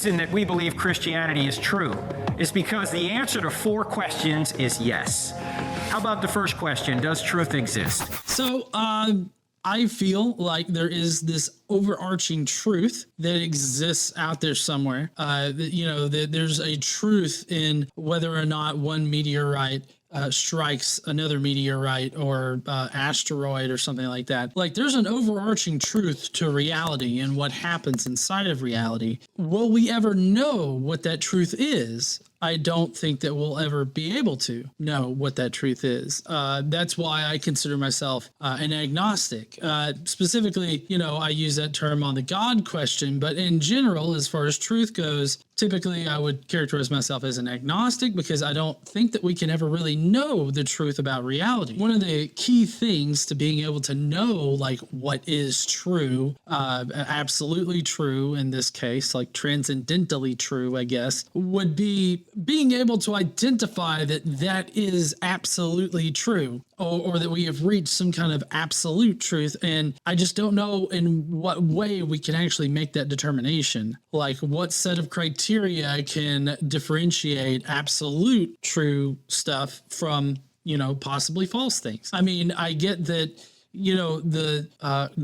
reason that we believe Christianity is true is because the answer to 4 questions is yes. How about the first question? Does truth exist? So, I feel like there is this overarching truth that exists out there somewhere. That there's a truth in whether or not one meteorite strikes another meteorite or asteroid or something like that. Like, there's an overarching truth to reality and what happens inside of reality. Will we ever know what that truth is? I don't think that we'll ever be able to know what that truth is. That's why I consider myself an agnostic. Specifically, I use that term on the God question, but in general, as far as truth goes, typically I would characterize myself as an agnostic because I don't think that we can ever really know the truth about reality. One of the key things to being able to know, like, what is true, absolutely true in this case, like transcendentally true, I guess, would be being able to identify that that is absolutely true, or that we have reached some kind of absolute truth. And I just don't know in what way we can actually make that determination. Like, what set of criteria can differentiate absolute true stuff from, possibly false things. I mean, I get that the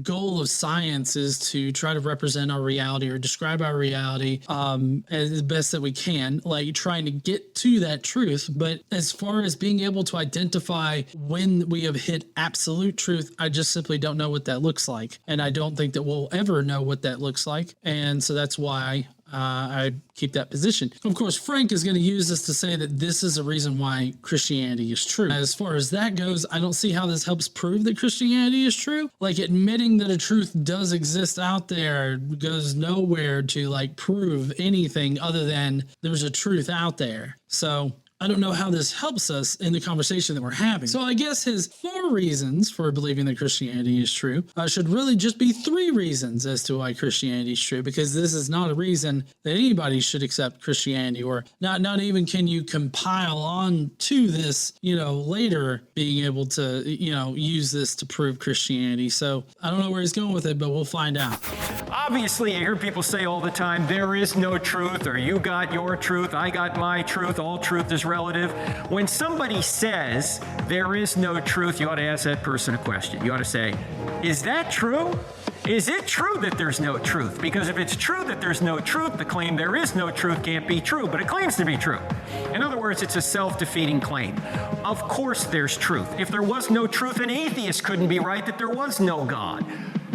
goal of science is to try to represent our reality or describe our reality as best that we can, like trying to get to that truth. But as far as being able to identify when we have hit absolute truth, I just simply don't know what that looks like. And I don't think that we'll ever know what that looks like. And so that's why I keep that position. Of course, Frank is going to use this to say that this is a reason why Christianity is true. As far as that goes, I don't see how this helps prove that Christianity is true. Like, admitting that a truth does exist out there goes nowhere to prove anything other than there's a truth out there. So I don't know how this helps us in the conversation that we're having. So I guess his 4 reasons for believing that Christianity is true should really just be 3 reasons as to why Christianity is true, because this is not a reason that anybody should accept Christianity, or not even can you compile on to this, later being able to, use this to prove Christianity. So I don't know where he's going with it, but we'll find out. Obviously, I hear people say all the time, there is no truth, or you got your truth, I got my truth, all truth is relative. When somebody says there is no truth, you ought to ask that person a question. You ought to say, is that true? Is it true that there's no truth? Because if it's true that there's no truth, the claim there is no truth can't be true, but it claims to be true. In other words, it's a self-defeating claim. Of course there's truth. If there was no truth, an atheist couldn't be right that there was no God.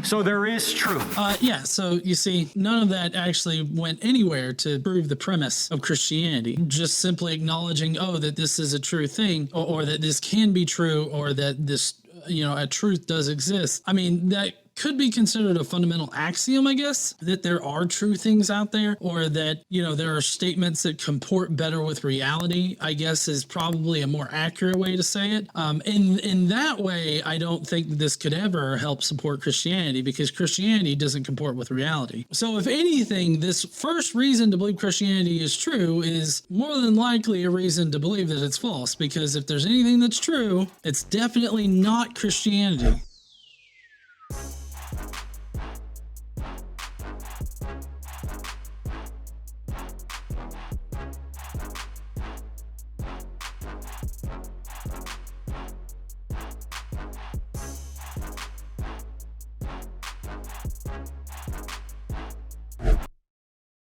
So there is truth. So you see, none of that actually went anywhere to prove the premise of Christianity. Just simply acknowledging, that this is a true thing, or that this can be true, or that this, a truth does exist. I mean, that could be considered a fundamental axiom, I guess, that there are true things out there, or that, there are statements that comport better with reality, I guess, is probably a more accurate way to say it. In that way, I don't think this could ever help support Christianity, because Christianity doesn't comport with reality. So if anything, this first reason to believe Christianity is true is more than likely a reason to believe that it's false, because if there's anything that's true, it's definitely not Christianity.